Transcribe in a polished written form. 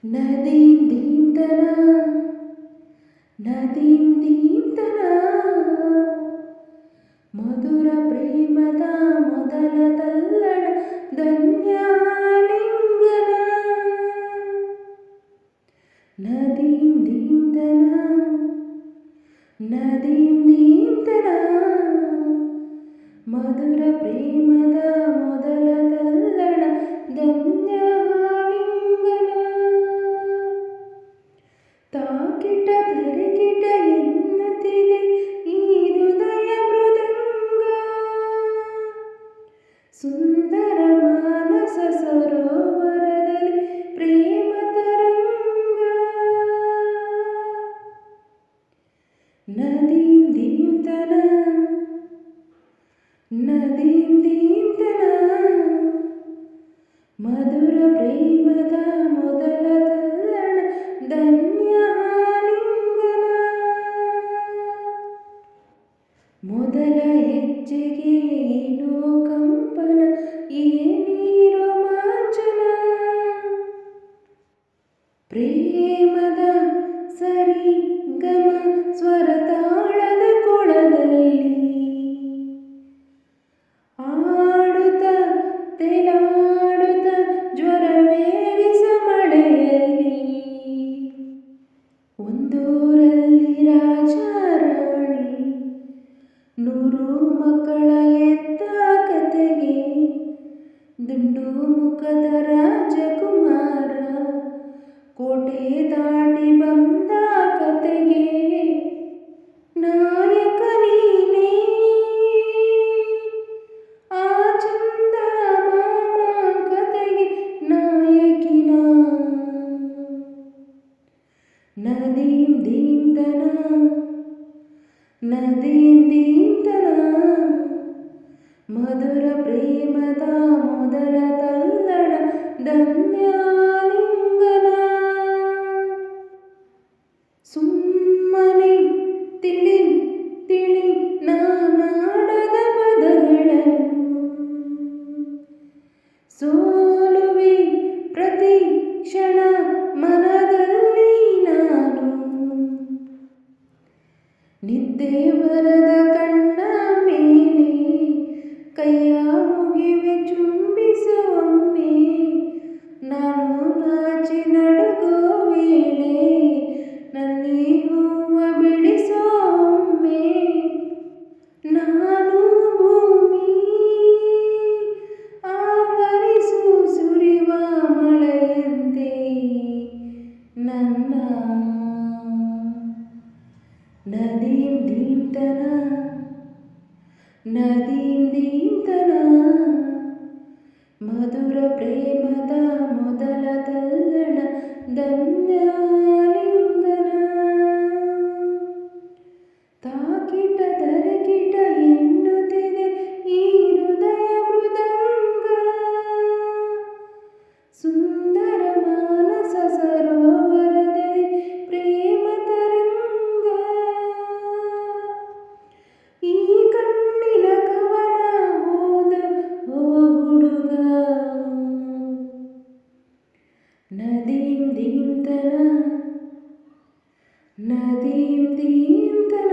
ನದೀಂ ದೀಂತನ ನದೀಂ ದೀಂತನ ಮಧುರ ಪ್ರೇಮದ ಮೊದಲ ತಲ್ಲಣ ಧನ್ಯಾಲಿಂಗನ ನದೀಂ ದೀಂತನ ನದೀಂ ದೀಂತನ ಮಧುರ ಪ್ರೇಮದ ಮೊದಲ ತಲ್ಲಣ ಧನ್ಯಾಲಿಂಗನ ತಾಕಿಟ ಧರಿಕಿಟ ಎನ್ನುತ್ತಿದೆ ಈ ಹೃದಯ ಮೃದಂಗ ಸುಂದರ ಮಾನಸ ಸರೋವರದಲ್ಲಿ ಪ್ರೇಮ ತರಂಗ ನದೀಂ ದೀಂತನ ನದೀಂ ದೀಂತನ ಮಧುರ ಪ್ರೇಮದ ಮೊದಲ ತಲ್ಲಣ ಧನ್ಯಾಲಿಂಗನ ಮೊದಲ ಹೆಜ್ಜೆಗೆ ಏನೋ ಕಂಪನ ಏನೇ ರೋಮಾಂಚನ ಪ್ರೇಮದ ಸರಿ ಗಮ ಸ್ವರ ತಾಳದ ಕೊಳದಲ್ಲಿ ಆಡುತ್ತ ತೇಲಾಡುತ್ತ ಜ್ವರವೇರಿಸ ಮಳೆಯಲ್ಲಿ ಒಂದೂರಲ್ಲಿ ರಾಜಾರಾಣಿ ನೂರು ಮಕ್ಕಳ ಎತ್ತ ಕತೆಗೆ ದುಂಡು ಮುಖದ ರಾಜಕುಮಾರ ಕೋಟೆ ದಾಟಿ ಬಂದ ಕತೆಗೆ ನಾಯಕ ನೀನೇ ಆ ಚಂದ ಮಾಮ ಕತೆಗೆ ನಾಯಕಿನ ನದೀಂ ದೀಂತನ ನದೀಂ ದೀಂತನ ಮಧುರ ಪ್ರೇಮದ ಮೊದಲ ತಲ್ಲಣ ಧನ್ಯಾಲಿಂಗನ ಸುಮ್ಮನೆ ತಿಳಿ ತಿಳಿ ನಾನಾಡದ ಪದಗಳನ್ನು ಸೋಲುವೆ ಪ್ರತಿ ಕ್ಷಣ ಮನದಲ್ಲಿ ನಾನು ನಿದ್ದೆ ಬರದ ಕಣ್ಣ ಮೇಲೆ ಕೈಯ ಮುಗಿವೆ ಚುಂಬಿಸುವೊಮ್ಮೆ ನಾನು ನಾಚಿ ನಡುಗೋ ವೇಳೆ ನನ್ನೇ ಹೂವ ಬಿಡಿಸೊಮ್ಮೆ ನಾನು ಭೂಮಿ ಆವರಿಸು ಸುರಿವ ಮಳೆಯಂತೆ ನನ್ನ ನದೀಂ ದೀಂತನ ನದೀಂ ದೀಂತನ ಮಧುರ ಪ್ರೇಮದ ಮೊದಲ ತಲ್ಲಣ ಧನ್ಯಾಲಿಂಗನ ತಾಕಿಟ ತರಕಿಟ ಎನ್ನುತ್ತಿದೆ ಈ ಹೃದಯ ಮೃದಂಗ ಸುಂದರ ಮಾನಸ ಸರೋವರದಲ್ಲಿ ಪ್ರೇಮ ತರಂಗ ಈ ಕಣ್ಣಿನ ಕವನ ಹೋದ ಓ ಹುಡುಗ ನದೀಂ ದೀಂತನ ನದೀಂ ದೀಂತನ